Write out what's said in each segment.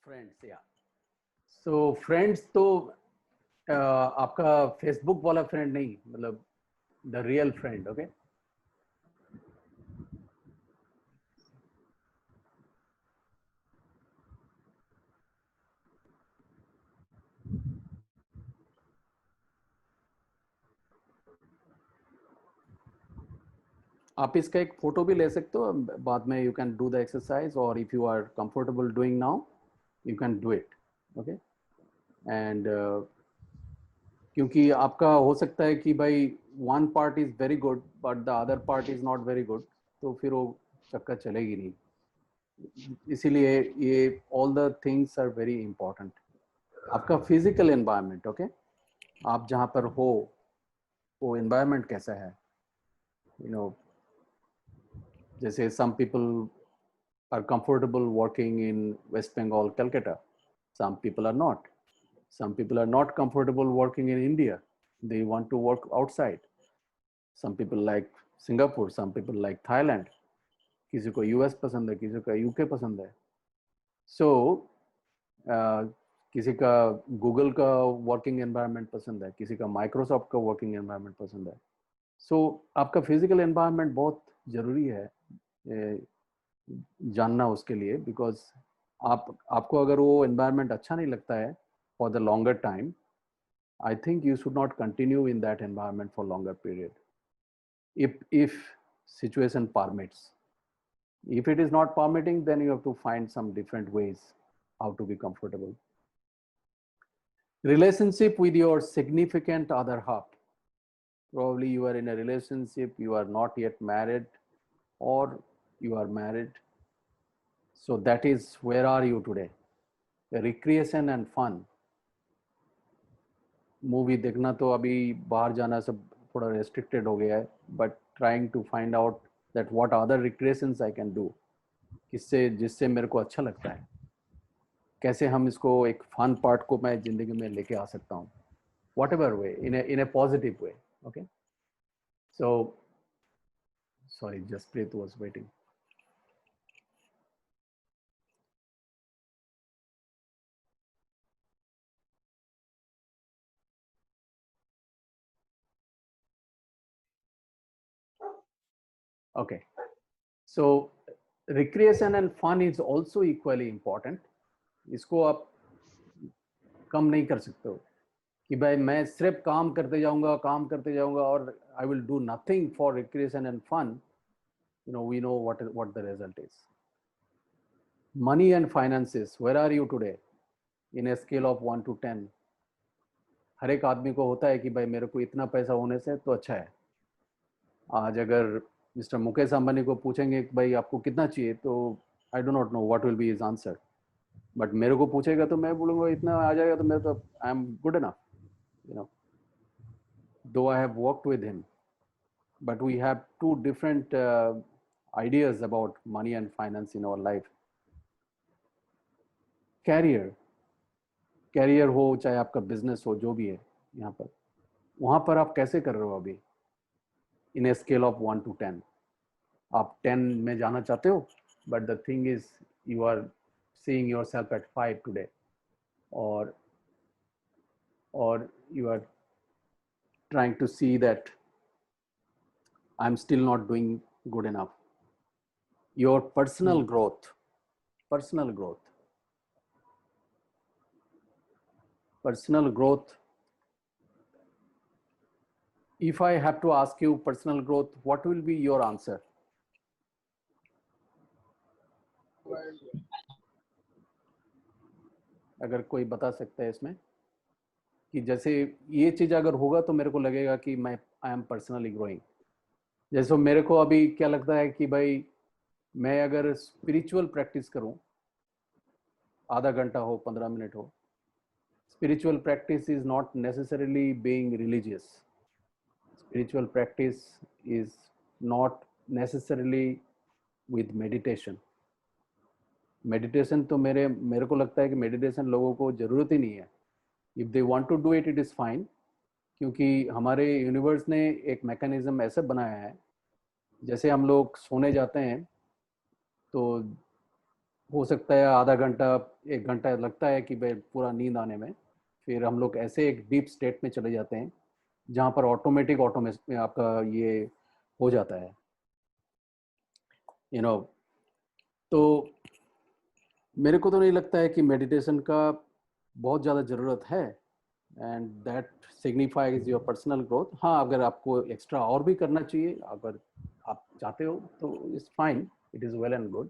Friends या so friends तो आपका फेसबुक वाला फ्रेंड नहीं, मतलब द रियल फ्रेंड. ओके, आप इसका एक फोटो भी ले सकते हो बाद में. You can do the exercise, और if you are comfortable doing now you can do it. Okay, and क्योंकि आपका हो सकता है कि भाई one part is very good but the other part is not very good, तो फिर वो चक्कर चलेगी नहीं. इसीलिए ये all the things are very important. आपका फिजिकल एनवायरनमेंट, ओके, आप जहाँ पर हो वो एनवायरनमेंट कैसा है. यू नो, जैसे some people are comfortable working in West Bengal, Calcutta. Some people are not. Some people are not comfortable working in India. They want to work outside. Some people like Singapore, some people like Thailand. किसी को US पसंद है, किसी को UK पसंद है. So किसी का Google का working environment पसंद है, किसी का Microsoft का working environment पसंद है. So आपका physical environment बहुत जरूरी है जानना उसके लिए, बिकॉज आपको अगर वो एनवायरनमेंट अच्छा नहीं लगता है for the longer time, I think you should not continue in that environment for longer period. if situation permits. If it is not permitting, then you have to find some different ways how to be comfortable. Relationship with your significant other half. Probably you are in a relationship, you are not yet married, or you are married. So that is, where are you today? The recreation and fun. Movie देखना तो अभी बाहर जाना सब थोड़ा restricted हो गया है, but trying to find out that what other recreations I can do, किससे जिससे मेरे को अच्छा लगता है, कैसे हम इसको एक फन पार्ट को मैं जिंदगी में लेके आ सकता हूँ, whatever way, in a positive way. Okay, so sorry, Jaspreet was waiting. Okay, so recreation and fun is also equally important. इसको आप कम नहीं कर सकते हो कि भाई मैं सिर्फ काम करते जाऊंगा और I will do nothing for recreation and fun. You know, we know what the result is. Money and finances, where are you today in a scale of 1 to 10? हर एक आदमी को होता है कि भाई मेरे को इतना पैसा होने से तो अच्छा है. आज अगर मिस्टर मुकेश अंबानी को पूछेंगे कि भाई आपको कितना चाहिए, तो I do not know what will be his answer. But मेरे को पूछेगा तो मैं बोलूँगा इतना आ जाएगा तो मैं तो I am good enough, you know, though I have worked with him. But we have two different ideas about money and finance in our life. Career हो चाहे आपका बिजनेस हो, जो भी है यहाँ पर, वहाँ पर आप कैसे कर रहे हो अभी in a scale of 1 to 10? आप 10 में जाना चाहते हो, but the thing is you are seeing yourself at 5 today, or you are trying to see that I'm still not doing good enough. Your personal growth, personal growth, personal growth. If I have to ask you personal growth, what will be your answer? अगर कोई बता सकता है इसमें कि जैसे ये चीज अगर होगा तो मेरे को लगेगा कि मैं आई एम पर्सनली ग्रोइंग. जैसे मेरे को अभी क्या लगता है कि भाई मैं अगर स्पिरिचुअल प्रैक्टिस करूं, आधा घंटा हो 15 मिनट हो, spiritual practice is not necessarily being religious. Spiritual practice is not necessarily with meditation. Meditation तो मेरे को लगता है कि मेडिटेशन लोगों को ज़रूरत ही नहीं है. If they want to do it, it is fine, क्योंकि हमारे यूनिवर्स ने एक मैकेनिज्म ऐसा बनाया है, जैसे हम लोग सोने जाते हैं तो हो सकता है आधा घंटा 1 घंटा लगता है कि भाई पूरा नींद आने में, फिर हम लोग ऐसे एक डीप स्टेट में चले जाते हैं जहाँ पर ऑटोमेटिक आपका ये हो जाता है, यू नो। तो मेरे को तो नहीं लगता है कि मेडिटेशन का बहुत ज़्यादा ज़रूरत है, and that signifies your personal growth. हाँ, अगर आपको एक्स्ट्रा और भी करना चाहिए, अगर आप चाहते हो तो it's fine, it is well and good.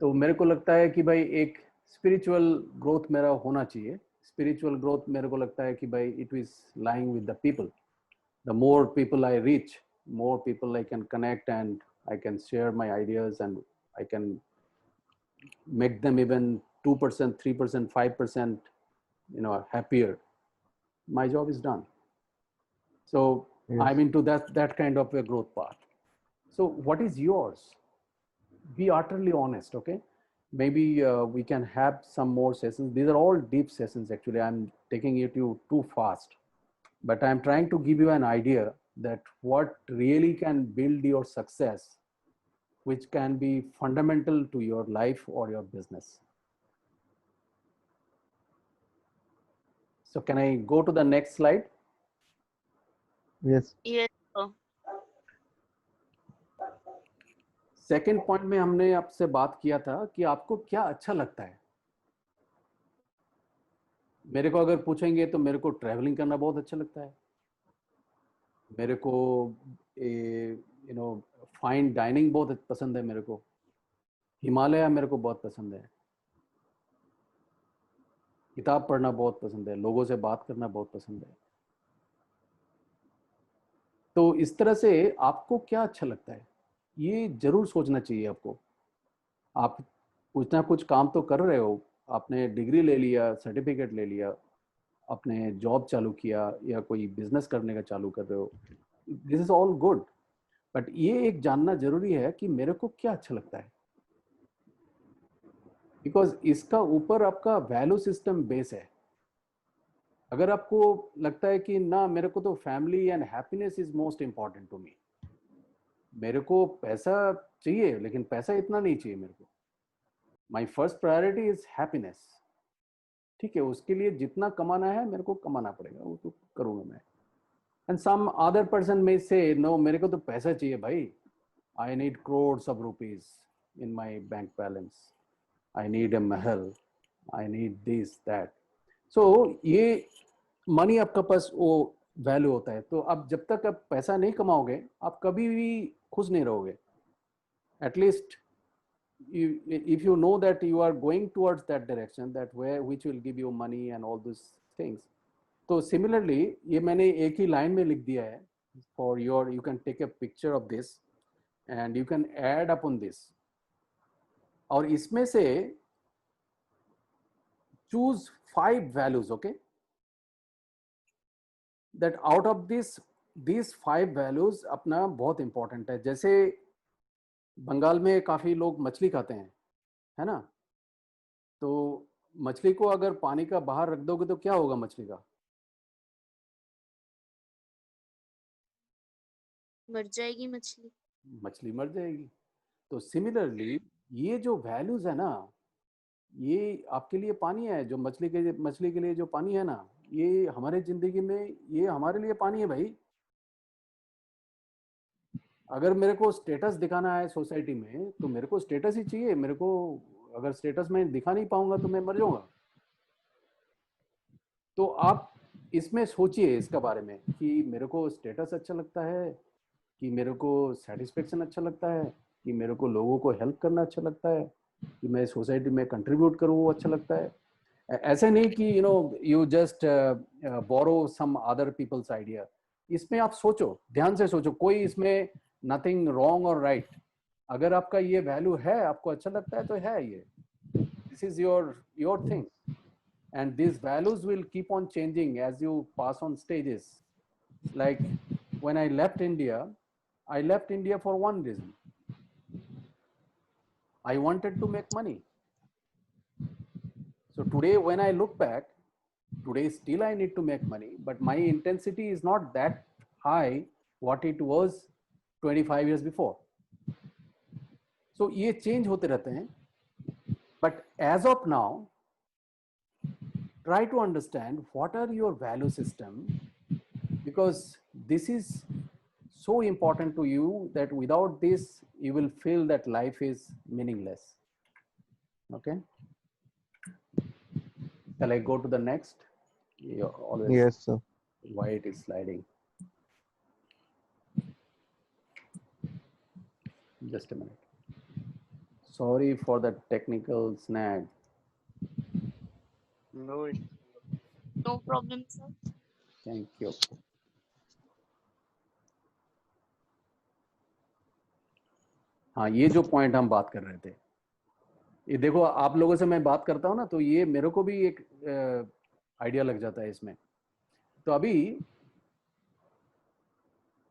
तो मेरे को लगता है कि भाई एक स्पिरिचुअल ग्रोथ मेरा होना चाहिए। स्पिरिचुअल ग्रोथ मेरे को लगता है कि भाई it is lying with the people. The more people I reach, more people I can connect, and I can share my ideas, and I can make them even 2%, 3%, 5%, happier. My job is done. So Yes. I'm into that kind of a growth path. So what is yours? Be utterly honest, okay? Maybe we can have some more sessions. These are all deep sessions. Actually, I'm taking it you too fast, but I'm trying to give you an idea that what really can build your success, which can be fundamental to your life or your business. So can I go to the next slide? Yes. Yes, sir. Second point में हमने आपसे बात किया था कि आपको क्या अच्छा लगता है। मेरे को अगर पूछेंगे तो मेरे को ट्रैवलिंग करना बहुत अच्छा लगता है, मेरे को फाइन डाइनिंग बहुत पसंद है, मेरे को हिमालय मेरे को बहुत पसंद है, किताब पढ़ना बहुत पसंद है, लोगों से बात करना बहुत पसंद है। तो इस तरह से आपको क्या अच्छा लगता है ये जरूर सोचना चाहिए आपको। आप कुछ ना कुछ काम तो कर रहे हो, आपने डिग्री ले लिया, सर्टिफिकेट ले लिया, आपने जॉब चालू किया या कोई बिजनेस करने का चालू कर रहे हो, this is all good, but ये एक जानना जरूरी है कि मेरे को क्या अच्छा लगता है, बिकॉज इसका ऊपर आपका वैल्यू सिस्टम बेस है। अगर आपको लगता है कि ना मेरे को तो family and happiness is most important to me, मेरे को पैसा चाहिए लेकिन पैसा इतना नहीं चाहिए मेरे को, my first priority is happiness, ठीक है, उसके लिए जितना कमाना है मेरे को कमाना पड़ेगा, वो तो करूँगा मैं। एंड सम अदर पर्सन में से नो, मेरे को तो पैसा चाहिए भाई, I need crores of rupees in my bank balance, I need a Mahal, I need this that. So ये मनी आपका पास वो वैल्यू होता है। तो अब जब तक आप पैसा नहीं कमाओगे आप कभी भी खुश नहीं रहोगे। At least if you know that you are going towards that direction, that which will give you money and all these things. तो सिमिलरली ये मैंने एक ही लाइन में लिख दिया है, for your, you can take a picture of this and you can add upon this, और इसमें से choose 5 values, okay, that out of this 5 values अपना बहुत इंपॉर्टेंट है। जैसे बंगाल में काफी लोग मछली खाते हैं, है ना, तो मछली को अगर पानी का बाहर रख दोगे तो क्या होगा मछली का? मर जाएगी मछली। मछली मर जाएगी। तो सिमिलरली ये जो वैल्यूज है ना, ये आपके लिए पानी है, जो मछली के लिए जो पानी है ना, ये हमारे जिंदगी में ये हमारे लिए पानी है भाई। अगर मेरे को स्टेटस दिखाना है सोसाइटी में तो मेरे को स्टेटस ही चाहिए, मेरे को अगर स्टेटस में दिखा नहीं पाऊंगा तो मैं मर जाऊंगा। तो आप इसमें सोचिए इसका बारे में कि मेरे को स्टेटस अच्छा लगता है, कि मेरे को सेटिस्फेक्शन अच्छा लगता है, कि मेरे को लोगों को हेल्प करना अच्छा लगता है, कि मैं सोसाइटी में कंट्रीब्यूट करूँ वो अच्छा लगता है। ऐसे नहीं कि you just borrow some other people's idea. इसमें आप सोचो, ध्यान से सोचो, कोई इसमें नथिंग रॉन्ग और राइट। अगर आपका ये वैल्यू है, आपको अच्छा लगता है तो है, ये this is your thing, and these values will keep on changing as you pass on stages. Like when I left India for one reason, I wanted to make money. So today when I look back, today still I need to make money, but my intensity is not that high what it was 25 years before. So ये change होते रहते हैं, But as of now, try to understand what are your value system, because this is so important to you that without this, you will feel that life is meaningless. Okay. Shall I go to the next? You always Yes, sir. why it is sliding. Just a minute. Sorry for the technical snag. No, No problem, sir. Thank you. हाँ, ये जो point हम बात कर रहे थे, ये देखो आप लोगों से मैं बात करता हूँ ना, तो ये मेरे को भी एक आइडिया लग जाता है इसमें। तो अभी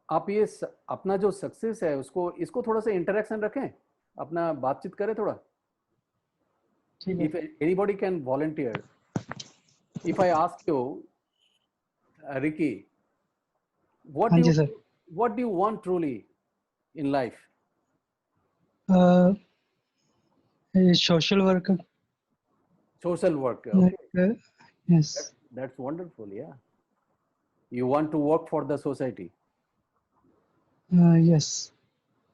आप ये अपना जो सक्सेस है उसको, इसको थोड़ा सा इंटरेक्शन रखें, अपना बातचीत करें थोड़ा। If anybody can volunteer, if I ask you, Ricky, what do you want truly in life? Social worker. Social work. Okay. Yes. That's wonderful. Yeah. You want to work for the society. Yes.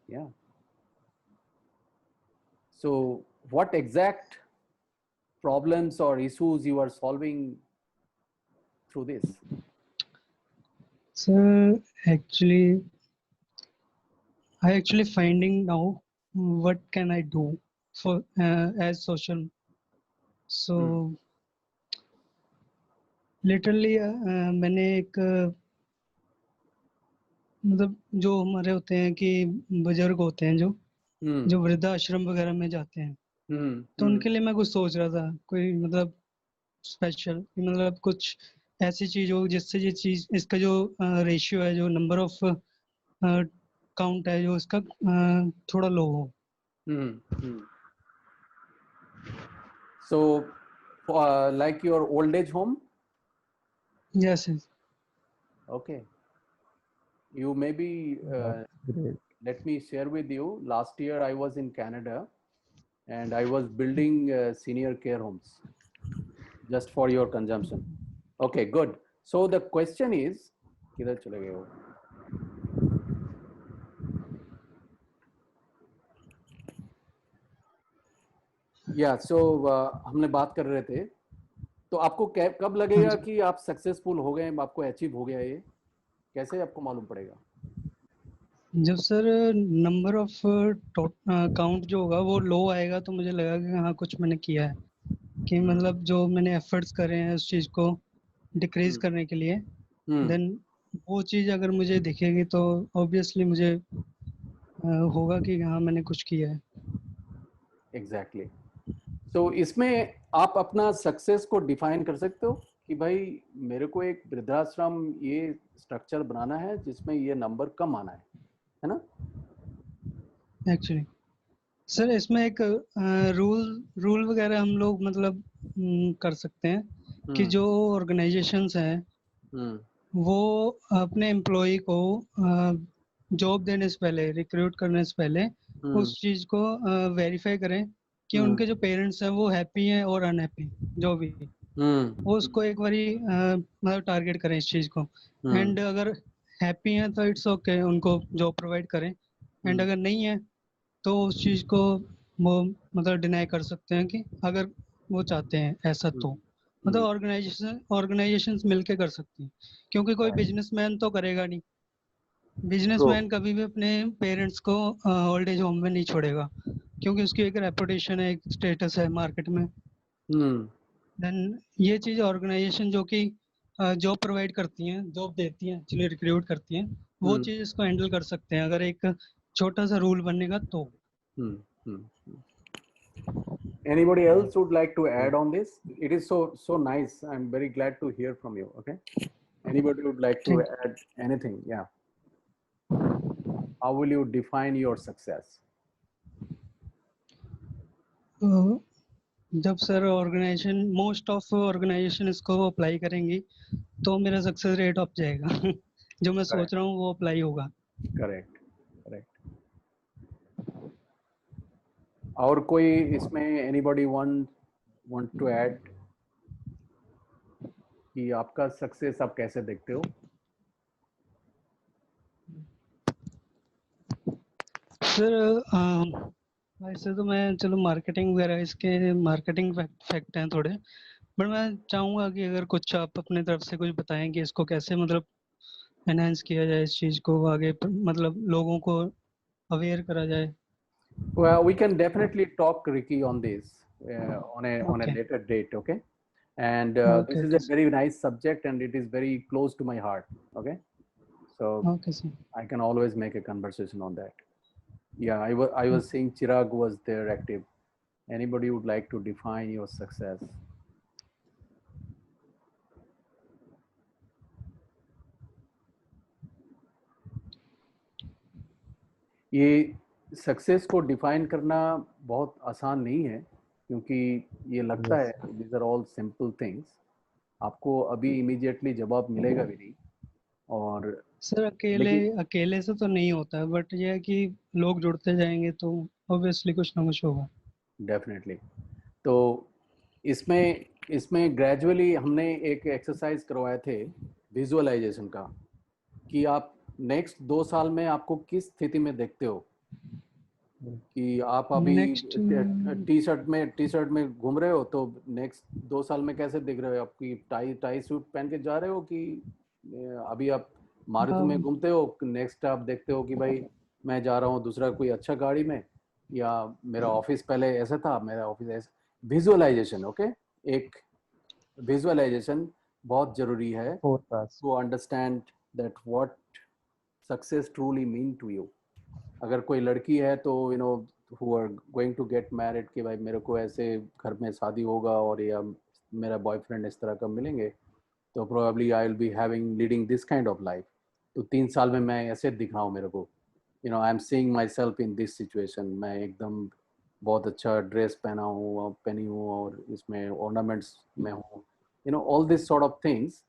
Yeah. So what exact problems or issues you are solving through this? So actually, I actually finding now what can I do for as social. So literally मैंने एक मतलब जो हमारे होते हैं कि बुजुर्ग होते हैं जो वृद्धाश्रम वगैरह में जाते हैं, तो उनके लिए मैं कुछ सोच रहा था, कोई मतलब स्पेशल, मतलब कुछ ऐसी चीज हो जिससे ये चीज, इसका जो रेशियो है, जो नंबर ऑफ काउंट है, जो इसका थोड़ा लो हो। So like your old age home? Yes. Okay. You maybe let me share with you. Last year I was in Canada and I was building senior care homes just for your consumption. Okay, good. So the question is, किधर चले गए हो? Yeah, so हमने बात कर रहे थे, तो आपको कब लगेगा कि आप सक्सेसफुल हो गए, आपको अचीव हो गया, ये कैसे आपको मालूम पड़ेगा? जब सर नंबर ऑफ काउंट जो होगा वो लो आएगा, तो मुझे लगा कि हाँ कुछ मैंने किया है, कि मतलब जो मैंने एफर्ट्स करे हैं उस चीज को डिक्रीज करने के लिए, देन वो चीज अगर मुझे दिखेगी तो ऑब्वियसली मुझे होगा कि हाँ मैंने कुछ किया है। एग्जैक्टली। तो इसमें आप अपना सक्सेस को डिफाइन कर सकते हो कि भाई मेरे को एक वृद्धाश्रम ये स्ट्रक्चर बनाना है जिसमें ये नंबर कम आना है ना? एक्चुअली सर इसमें एक रूल वगैरह हम लोग मतलब कर सकते हैं कि जो ऑर्गेनाइजेशंस हैं वो अपने एम्प्लॉय को जॉब देने से पहले, रिक्रूट करने से पहले उस चीज को वेरीफाई करें कि उनके जो पेरेंट्स हैं वो हैप्पी हैं और अनहैप्पी, जो भी वो उसको एक बारी मतलब टारगेट करें इस चीज को। एंड अगर हैप्पी हैं तो इट्स ओके, उनको जॉब प्रोवाइड करें, एंड अगर नहीं है तो उस चीज को वो मतलब डिनाई कर सकते हैं, कि अगर वो चाहते हैं ऐसा, तो मतलब ऑर्गेनाइजेशंस मिलके कर सकती हैं, क्योंकि कोई बिजनेसमैन तो करेगा नहीं। बिजनेसमैन कभी भी अपने पेरेंट्स को ओल्ड एज होम में नहीं छोड़ेगा, क्योंकि उसकी एक रेपुटेशन है, एक स्टेटस है मार्केट में। देन ये चीज ऑर्गेनाइजेशन जो कि जॉब प्रोवाइड करती हैं, जॉब देती हैं, एक्चुअली रिक्रूट करती हैं, वो चीज इसको हैंडल कर सकते हैं अगर एक छोटा सा रूल बनेगा तो। Anybody else would like to add on this? It is so nice. I'm very glad to hear from you. Okay. Anybody would like to add anything? Yeah. How will you define your success? जब sir organisation, most of organisation इसको apply करेंगी तो मेरा success rate up जाएगा। जो मैं सोच रहा हूँ वो अप्लाई होगा। Correct, correct. और कोई इसमें एनीबॉडी वांट टू ऐड कि आपका सक्सेस आप कैसे देखते हो? सर वैसे तो मैं चलो मार्केटिंग वगैरह इसके मार्केटिंग फैक्ट हैं थोड़े, बट मैं चाहूंगा कि अगर कुछ आप अपने तरफ से कुछ बताएं कि इसको कैसे मतलब एनहांस किया जाए, इस चीज को आगे मतलब लोगों को अवेयर करा जाए. Well, we can definitely talk, Ricky, on this on a okay. later date, okay? And okay. this is okay a sir. very nice subject, and it is very close to my heart, okay? So okay sir. I can always make a conversation on that. Yeah, I was seeing Chirag was there active. Anybody would like to define your success? ये success को define करना बहुत आसान नहीं है, क्योंकि ये लगता है these are all simple things, आपको अभी इमीडिएटली जवाब मिलेगा भी नहीं। और सर अकेले लेकिन अकेले से तो नहीं होता है, बट ये है कि लोग जुड़ते जाएंगे तो ऑब्वियसली कुछ ना कुछ होगा. डेफिनेटली, तो इसमें इसमें ग्रेजुअली हमने एक एक्सरसाइज करवाए थे विजुअलाइजेशन का, कि आप नेक्स्ट 2 साल में आपको किस स्थिति में देखते हो, कि आप अभी नेक्स्ट. टी शर्ट में घूम रहे हो तो नेक्स्ट 2 साल में कैसे दिख रहे हो? आपकी टाई टाई सूट पहन के जा रहे हो, कि अभी आप मारुति में घूमते हो? नेक्स्ट आप देखते हो कि भाई मैं जा रहा हूँ दूसरा कोई अच्छा गाड़ी में, या मेरा ऑफिस पहले ऐसा था, मेरा ऑफिस ऐसा। विजुअलाइजेशन, ओके, एक विजुअलाइजेशन बहुत जरूरी है to understand that what success truly mean to you. अगर कोई लड़की है तो you know who are going to get married, कि भाई मेरे को ऐसे घर में शादी होगा और या मेरा बॉयफ्रेंड इस तरह का मिलेंगे, तो probably I will be having leading this kind of life. तो 3 साल में मैं ऐसे दिख रहा हूँ, मेरे को you know I am seeing my self in this situation. मैं एकदम बहुत अच्छा ड्रेस पहनी हूँ और इसमें ऑर्नामेंट्स में हूँ, you know all this sort of things,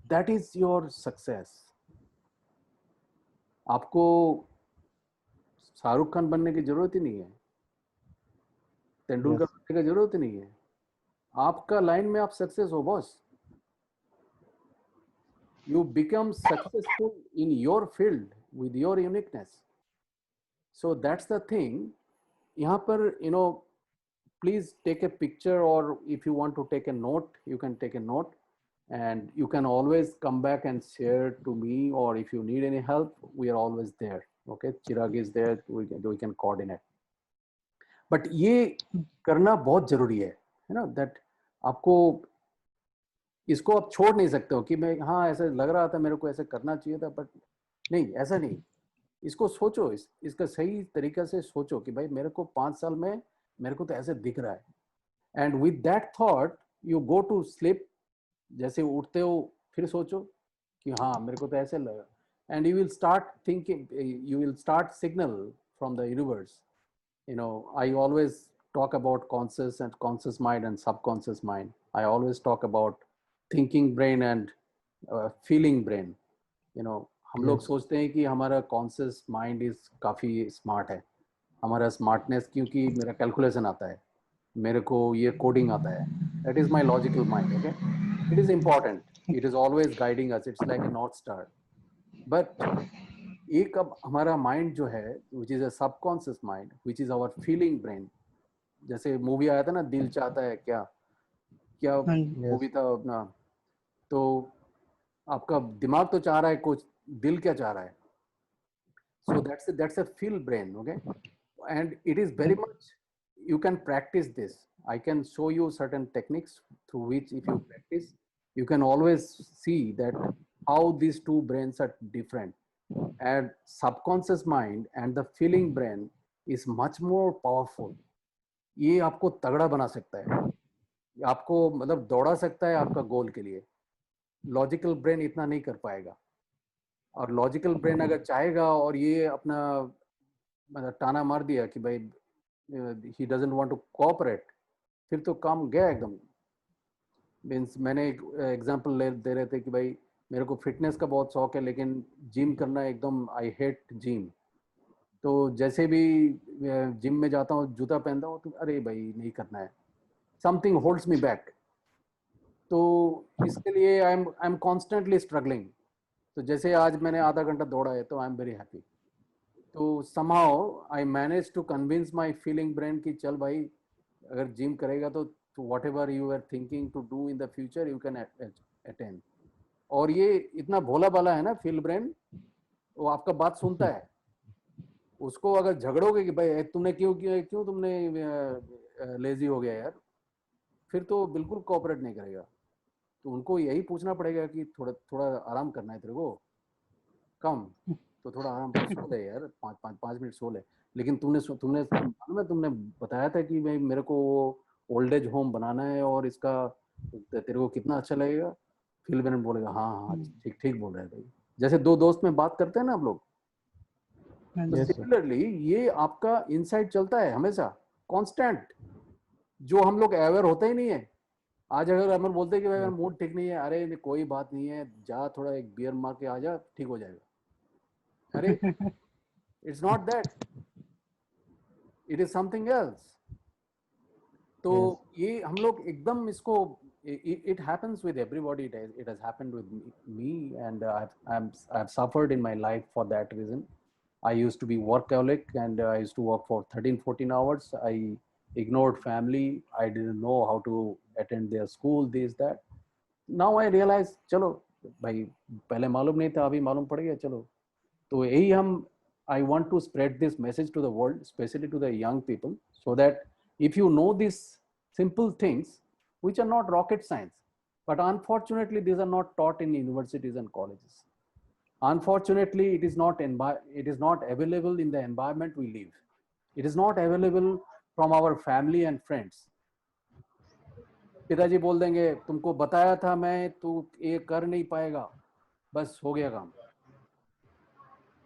that is your success. आपको शाहरुख खान बनने की जरूरत ही नहीं है, तेंदुलकर बनने की जरूरत ही नहीं है। आपका लाइन में आप सक्सेस हो boss. You become successful in your field with your uniqueness. So that's the thing. यहाँ पर you know please take a picture, or if you want to take a note, you can take a note, and you can always come back and share to me, or if you need any help, we are always there. Okay, Chirag is there, we can coordinate. But ये करना बहुत जरूरी है ना, that आपको इसको आप छोड़ नहीं सकते हो कि मैं हाँ ऐसे लग रहा था मेरे को ऐसे करना चाहिए था, बट नहीं, ऐसा नहीं। इसको सोचो, इसका सही तरीके से सोचो कि भाई मेरे को 5 साल में मेरे को तो ऐसे दिख रहा है, and with that thought you go to sleep. जैसे उठते हो फिर सोचो कि हाँ मेरे को तो ऐसे लगा, and you will start thinking, you will start signal from the universe. You know, I always talk about conscious mind and subconscious mind. I always talk about thinking brain and feeling brain. You know, हम लोग सोचते हैं कि हमारा conscious mind is काफ़ी smart है, हमारा smartness क्योंकि मेरा कैलकुलेशन आता है, मेरे को ये कोडिंग आता है, that is my logical mind. Okay, it is important, it is always guiding us, it's like a north star. But एक अब हमारा माइंड जो है which is a subconscious mind, which is our feeling brain. जैसे movie आया था ना, दिल चाहता है क्या, क्या मूवी था अपना, तो आपका दिमाग तो चाह रहा है कुछ, दिल क्या चाह रहा है? So that's a feel brain, okay? And it is very much, you can practice this. I can show you certain techniques through which if you practice, you can always see that how these two brains are different. And subconscious mind and the feeling brain is much more powerful. ये आपको तगड़ा बना सकता है, आपको मतलब दौड़ा सकता है आपका गोल के लिए। लॉजिकल ब्रेन इतना नहीं कर पाएगा, और लॉजिकल ब्रेन अगर चाहेगा और ये अपना मतलब ताना मार दिया कि भाई he doesn't want to cooperate, फिर तो काम गया एकदम। मीन्स मैंने एक एग्जांपल दे रहे थे कि भाई मेरे को फिटनेस का बहुत शौक है, लेकिन जिम करना एकदम, आई हेट जिम। तो जैसे भी जिम में जाता हूँ, जूता पहनता हूँ तो अरे भाई नहीं करना है, समथिंग होल्ड्स मी बैक। तो इसके लिए आई एम कॉन्स्टेंटली स्ट्रगलिंग। तो जैसे आज मैंने आधा घंटा दौड़ा है तो आई एम वेरी हैप्पी। तो somehow I managed to convince my feeling brain कि चल भाई, अगर जिम करेगा तो whatever you are thinking to do in the future you can attain। और ये इतना भोला भाला है ना फील ब्रेन, वो आपका बात सुनता है। उसको अगर झगड़ोगे कि भाई तुमने क्यों किया, क्यों तुमने लेजी हो गया यार, फिर तो बिल्कुल कोऑपरेट नहीं करेगा। तो उनको यही पूछना पड़ेगा कि थोड़ा थोड़ा आराम करना है तेरे को, कम तो थोड़ा आराम कर, सो ले यार, 5 मिनट सो ले। लेकिन तुमने मालूम है, तुमने बताया था कि भाई मेरे को ओल्ड एज होम बनाना है और इसका तेरे को कितना अच्छा लगेगा। फिर मैंने बोलेगा हाँ हाँ ठीक ठीक बोल रहे हैं भाई। जैसे दो दोस्त में बात करते हैं ना आप लोग, तो सिमिलरली ये आपका इनसाइड चलता है हमेशा कांस्टेंट, जो हम लोग अवेयर होते ही नहीं है। आज अगर हम बोलते हैं कि भाई मूड ठीक नहीं है, अरे कोई बात नहीं है, जा थोड़ा एक बियर मार के आ जा, ठीक हो जाएगा। अरे it's not that, it is something else. तो ये हम लोग एकदम इसको, it happens with everybody, it has happened with me and I've suffered in my life for that reason. I used to be workaholic and I used to work for 13-14 hours. I ignored family, I didn't know how to attend their school, this that. Now I realize चलो भाई, पहले मालूम नहीं था, अभी मालूम पड़ गया, चलो। तो यही हम, I want to spread this message to the world, especially to the young people, so that if you know these simple things, which are not rocket science, but unfortunately these are not taught in universities and colleges. Unfortunately, it is not available in the environment we live. It is not available from our family and friends. पिताजी बोल देंगे तुमको बताया था मैं, तू ये कर नहीं पाएगा, बस हो गया काम।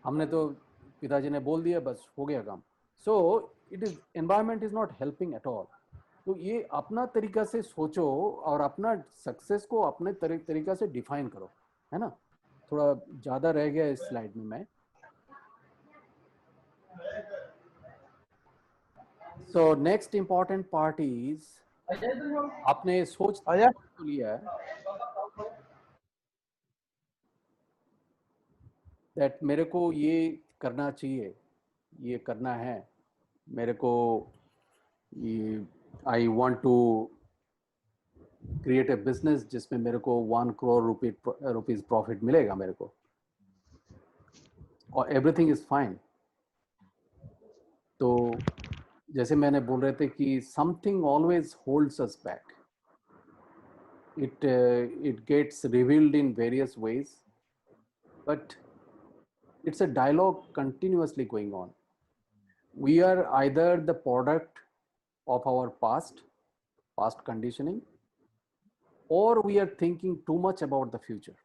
हमने तो, पिताजी ने बोल दिया, बस हो गया काम। So it is, environment is not helping at all. तो ये अपना तरीका से सोचो और अपना सक्सेस को अपने तरीका से डिफाइन करो, है ना। थोड़ा ज्यादा रह गया इस स्लाइड में मैं। So next important part is, आपने सोच तो लिया है दैट मेरे को ये करना चाहिए, ये करना है मेरे को, ये I want to create a business जिसमें मेरे को 1 करोड़ रुपीज प्रॉफिट मिलेगा मेरे को, और एवरीथिंग इज फाइन। तो जैसे मैंने बोल रहे थे कि something always holds us back, it gets revealed in various ways, but it's a dialogue continuously going on. We are either the product of our past conditioning, or we are thinking too much about the future.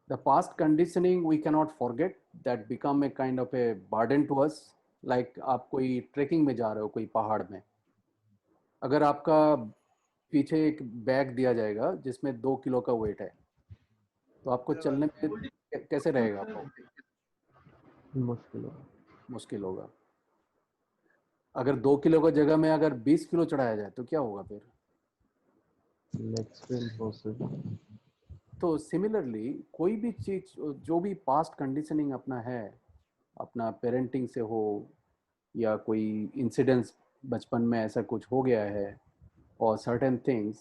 The past conditioning we cannot forget, that become a kind of a burden to us. Like आप कोई trekking में जा रहे हो कोई पहाड़ में, अगर आपका पीछे एक बैग दिया जाएगा जिसमें 2 किलो का वेट है, तो आपको चलने में कैसे रहेगा? आपको मुश्किल होगा। अगर 2 किलो का जगह में अगर 20 किलो चढ़ाया जाए तो क्या होगा फिर? तो सिमिलरली कोई भी चीज, जो भी पास्ट कंडीशनिंग अपना है, अपना पेरेंटिंग से हो या कोई इंसिडेंट्स बचपन में ऐसा कुछ हो गया है, और सर्टेन थिंग्स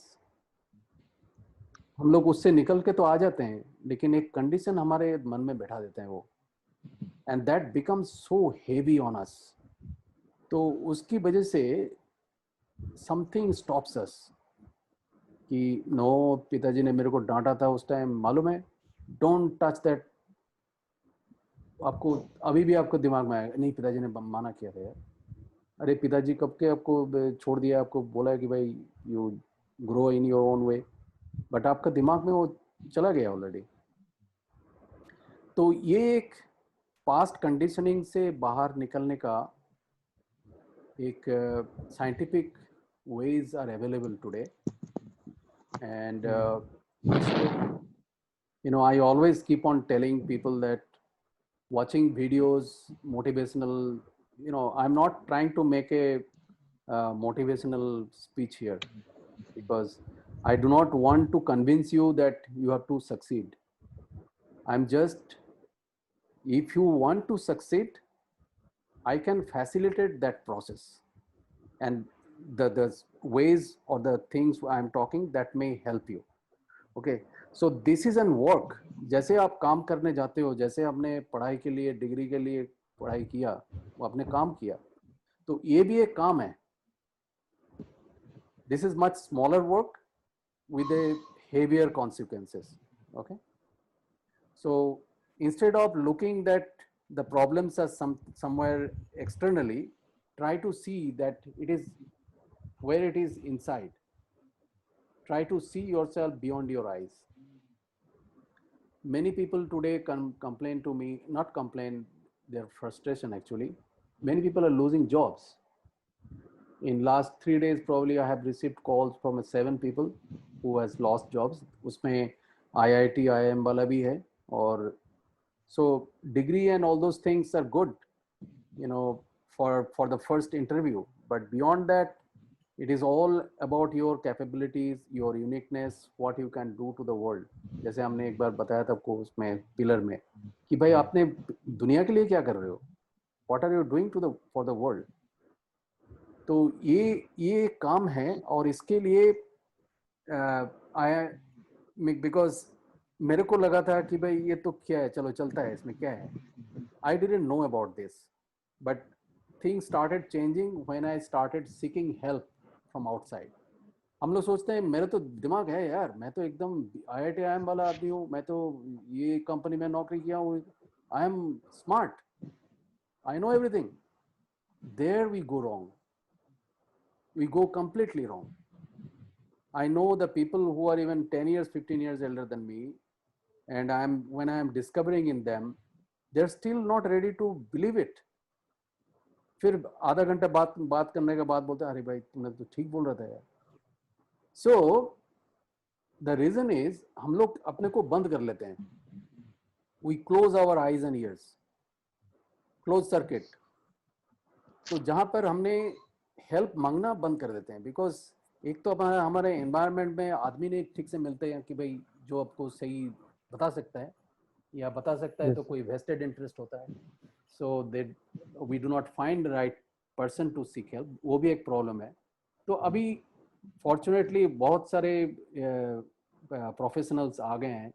हम लोग उससे निकल के तो आ जाते हैं, लेकिन एक कंडीशन हमारे मन में बैठा देते हैं वो, and that becomes so heavy on us. तो उसकी वजह से समथिंग स्टॉप्स अस कि नो, पिताजी ने मेरे को डांटा था उस टाइम, मालूम है, डोंट टच दैट। आपको अभी भी आपको दिमाग में आएगा, नहीं पिताजी ने माना किया था यार। अरे पिताजी कब के आपको छोड़ दिया, आपको बोला है कि भाई you grow in your own way, but आपका दिमाग में वो चला गया ऑलरेडी। तो ये एक पास्ट कंडीशनिंग से बाहर निकलने का एक scientific ways are available today, and I always keep on telling people that watching videos, motivational, you know, I'm not trying to make a motivational speech here, because I do not want to convince you that you have to succeed. I'm just, if you want to succeed, I can facilitate that process, and the ways or the things I'm talking that may help you. Okay, so this is an work. जैसे आप काम करने जाते हो, जैसे आपने पढ़ाई के लिए, डिग्री के लिए पढ़ाई किया, वो आपने काम किया, तो ये भी एक काम है. This is much smaller work with a heavier consequences. Okay, so instead of looking that the problems are somewhere externally, try to see that it is where it is inside. Try to see yourself beyond your eyes. Many people today complain to me, not complain, their frustration actually. Many people are losing jobs. In last 3 days, probably I have received calls from 7 people who has lost jobs. उसमें IIT, IIM वाला भी है, और so degree and all those things are good, you know, for the first interview. But beyond that, it is all about your capabilities, your uniqueness, what you can do to the world. जैसे हमने एक बार बताया था आपको उसमें pillar में कि भाई आपने दुनिया के लिए क्या कर रहे हो, what are you doing to the for the world. तो ये काम है, और इसके लिए बिकॉज मेरे को लगा था कि भाई ये तो क्या है, चलो चलता है, इसमें क्या है. I didn't know about this, but things started changing when I started seeking help from outside. हम लोग सोचते हैं मेरा तो दिमाग है यार, मैं तो एकदम IIT IIM वाला आदमी हूँ, मैं तो ये कंपनी में नौकरी किया हूँ, I am smart, I know everything. There we go wrong. We go completely wrong. I know the people who are even 10 years, 15 years elder than me, and when I am discovering in them, they're still not ready to believe it. फिर आधा घंटा बात करने के बाद बोलते हैं अरे भाई तुमने तो ठीक बोल रहा था यार. So the reason is हम लोग अपने को बंद कर लेते हैं. We close our eyes and ears, close circuit. तो जहां पर हमने हेल्प मांगना बंद कर देते हैं, बिकॉज एक तो हमारे एनवायरनमेंट में आदमी नहीं ठीक से मिलते हैं कि भाई जो आपको सही बता सकता है, या बता सकता है तो कोई वेस्टेड इंटरेस्ट होता है. So they we do not find right person to seek help. वो भी एक प्रॉब्लम है. तो अभी फॉर्चुनेटली बहुत सारे प्रोफेशनल्स आ गए हैं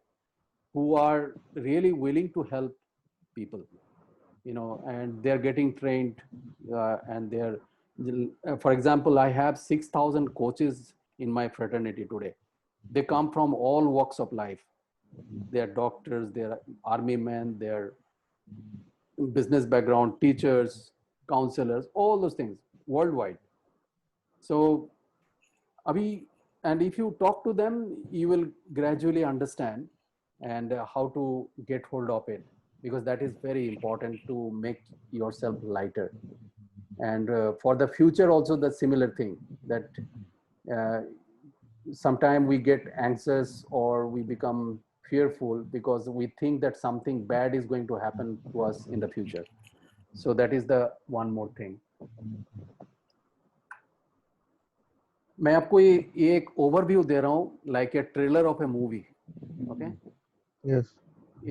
who are really willing to help people, you know, and they're getting trained, and they're, for example, I have 6,000 coaches in my fraternity today. They come from all walks of life. They're doctors, they're army men, they're business background, teachers, counselors, all those things worldwide. So abhi, and if you talk to them, you will gradually understand and how to get hold of it, because that is very important to make yourself lighter. And for the future also the similar thing, that sometimes we get anxious or we become fearful because we think that something bad is going to happen to us in the future. So that is the one more thing. मैं आपको ये एक overview दे रहा हूँ, like a trailer of A movie. Okay, yes,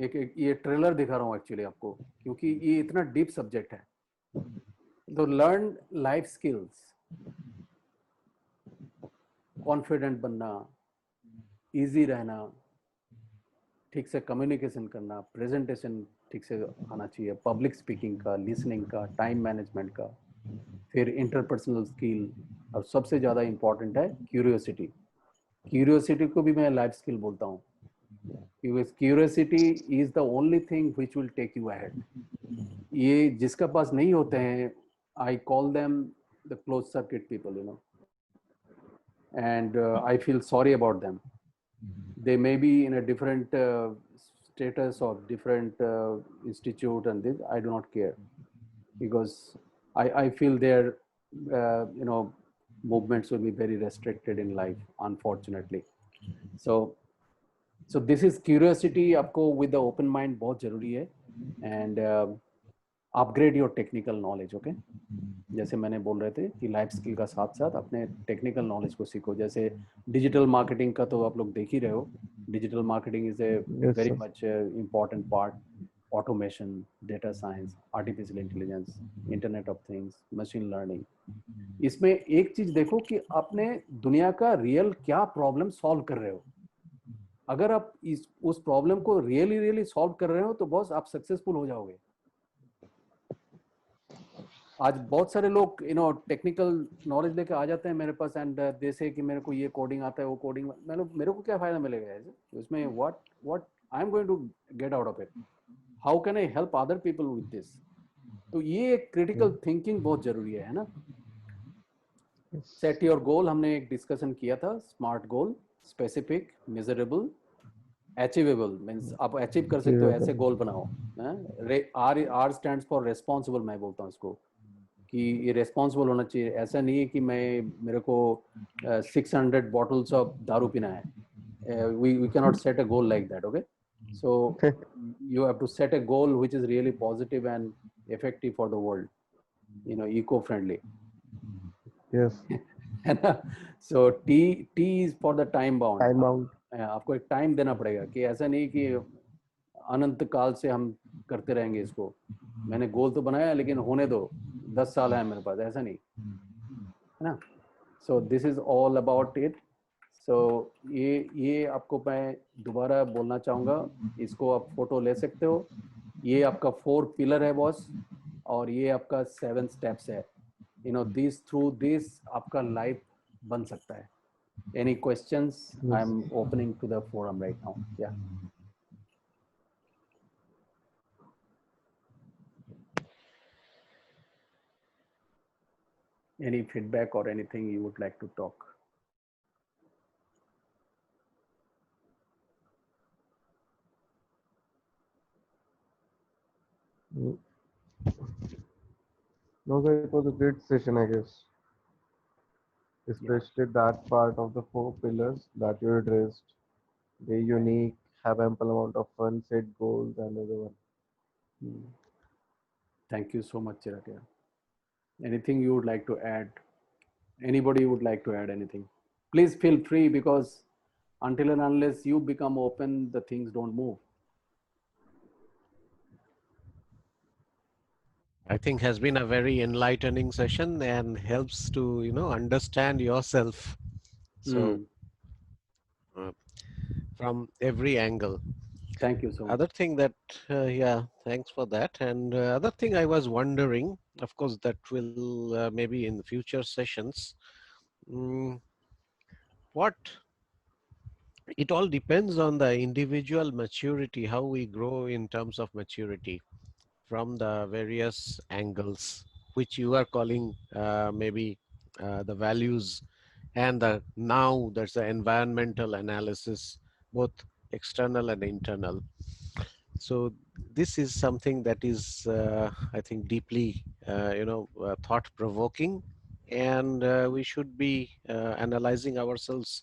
एक ये trailer दिखा रहा हूँ एक्चुअली आपको, क्योंकि ये इतना डीप सब्जेक्ट है. तो लर्न लाइफ स्किल्स, कॉन्फिडेंट बनना, इजी रहना, ठीक से कम्युनिकेशन करना, प्रेजेंटेशन ठीक से आना चाहिए, पब्लिक स्पीकिंग का, लिसनिंग का, टाइम मैनेजमेंट का, फिर इंटरपर्सनल स्किल, और सबसे ज़्यादा इम्पॉर्टेंट है क्यूरियोसिटी. क्यूरियोसिटी को भी मैं लाइफ स्किल बोलता हूँ, because curiosity is the only thing which will take you ahead. ये जिसका पास नहीं होते हैं, I call them the closed circuit people, you know, and I feel sorry about them. They may be in a different status or different institute, and this I do not care, because I feel their you know, movements will be very restricted in life, unfortunately. So this is curiosity. आपको with the open mind बहुत जरूरी है. And upgrade your technical knowledge. Okay, जैसे मैंने बोल रहे थे कि लाइफ स्किल का साथ साथ अपने टेक्निकल नॉलेज को सीखो. जैसे डिजिटल मार्केटिंग का तो आप लोग देख ही रहे हो. Digital marketing is a very much important part. Automation, data science, artificial intelligence, internet of things, machine learning. इसमें एक चीज देखो कि आपने दुनिया का रियल क्या प्रॉब्लम सॉल्व कर रहे हो. अगर आप उस प्रॉब्लम को रियली सॉल्व कर रहे हो तो बॉस आप सक्सेसफुल हो जाओगे. आज बहुत सारे लोग टेक्निकल नॉलेज लेके आ जाते हैं मेरे पास एंड दे से कि मेरे को ये कोडिंग आता है, वो कोडिंग. मेरे को क्या फायदा मिलेगा इसमें? What I am going to get out of it? How can I help other people with this? तो ये क्रिटिकल थिंकिंग बहुत जरूरी है ना. सेट योर गोल हमने एक डिस्कशन किया था. Smart goal, specific, measurable, achievable. Means आप अचीव कर सकते हो ऐसे गोल बनाओ. R stands for responsible. मैं बोलता हूँ इसको कि ये रेस्पॉन्सिबल होना चाहिए. ऐसा नहीं है कि मेरे को 600 बॉटल्स ऑफ दारू पीना है. we cannot set a goal like that. Okay, so you have to set a goal which is really positive and effective for the world, eco-friendly. Yes. So T is for the time bound. Time bound. आपको एक time देना पड़ेगा कि ऐसा नहीं कि अनंत काल से हम करते रहेंगे इसको. मैंने गोल तो बनाया लेकिन होने दो, 10 साल है मेरे पास, ऐसा नहीं है ना. So this is all about it. So ये आपको मैं दोबारा बोलना चाहूँगा. इसको आप फोटो ले सकते हो. ये आपका 4 पिलर है बॉस, और ये आपका 7 स्टेप्स है. दिस थ्रू दिस आपका लाइफ बन सकता है. Any questions? I am opening to the forum right now. या any feedback or anything you would like to talk? No, sir, it was a great session, I guess. Especially that part of the 4 pillars that you addressed. Be unique, have ample amount of fun, set goals, and other one. Thank you so much, Chiratia. Anything you would like to add? Anybody would like to add anything? Please feel free, because until and unless you become open, the things don't move. I think has been a very enlightening session and helps to understand yourself. So from every angle. Thank you so much. Other thing that yeah, thanks for that. And other thing I was wondering, of course, that will maybe in the future sessions, what it all depends on the individual maturity, how we grow in terms of maturity from the various angles, which you are calling maybe the values, and now there's the environmental analysis, both external and internal. So this is something that is, I think, deeply, thought-provoking, and we should be analyzing ourselves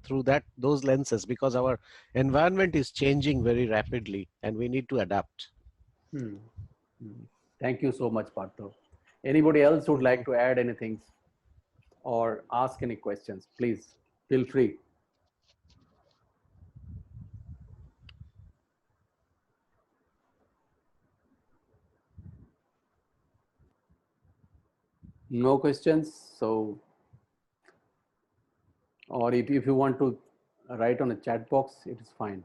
through those lenses, because our environment is changing very rapidly, and we need to adapt. Thank you so much, Partho. Anybody else would like to add anything or ask any questions? Please feel free. No questions. So, or if you want to write on a chat box, it is fine.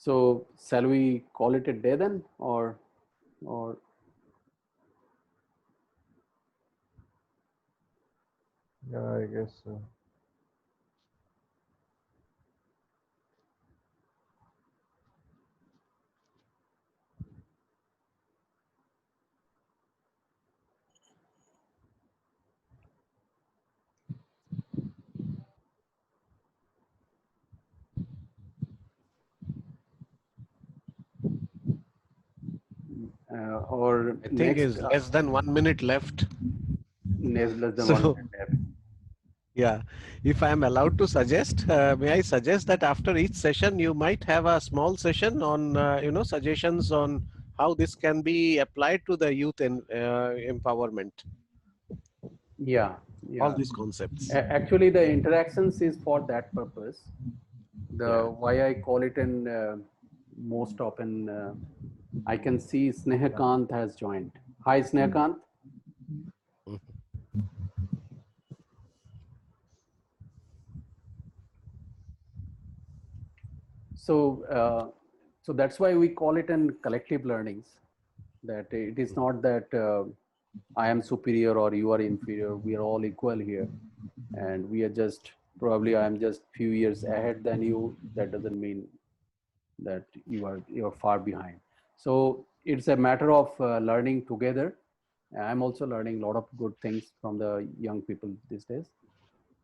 So shall we call it a day then, or Yeah, I guess so. or I think next is less than 1 minute left. less than So, 1 minute left. yeah, if I am allowed to suggest, may I suggest that after each session, you might have a small session on, suggestions on how this can be applied to the youth and empowerment, Yeah, all yeah. these concepts. Actually, the interactions is for that purpose. The Yeah. why I call it in most often, I can see Snehakant has joined. Hi, Snehakant. Mhm. So that's why we call it in collective learnings. That it is not that I am superior or you are inferior. We are all equal here, and we are just probably I am just few years ahead than you. That doesn't mean that you're far behind. So it's a matter of learning together. I'm also learning a lot of good things from the young people these days.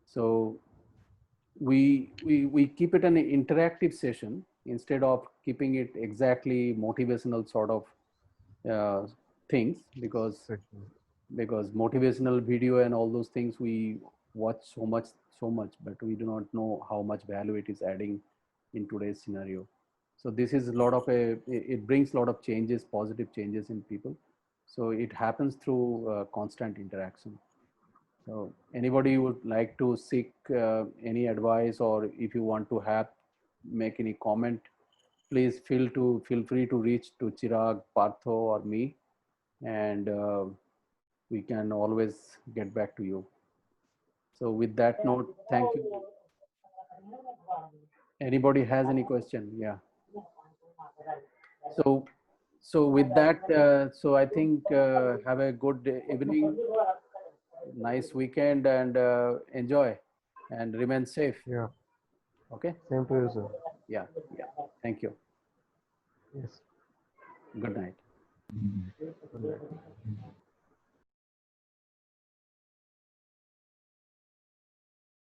So we keep it an interactive session instead of keeping it exactly motivational sort of things, Session. because motivational video and all those things we watch so much, but we do not know how much value it is adding in today's scenario. So this is a lot of it brings a lot of changes, positive changes in people. So it happens through constant interaction. So anybody would like to seek any advice, or if you want to have make any comment, please feel free to reach to Chirag, Partho, or me, and we can always get back to you. So with that note, thank you. Anybody has any question? Yeah. So so with that, so I think have a good evening, nice weekend, and enjoy and remain safe. Yeah. Okay. Same to you, sir. Yeah. Yeah. Thank you. Yes. Good night. Good night.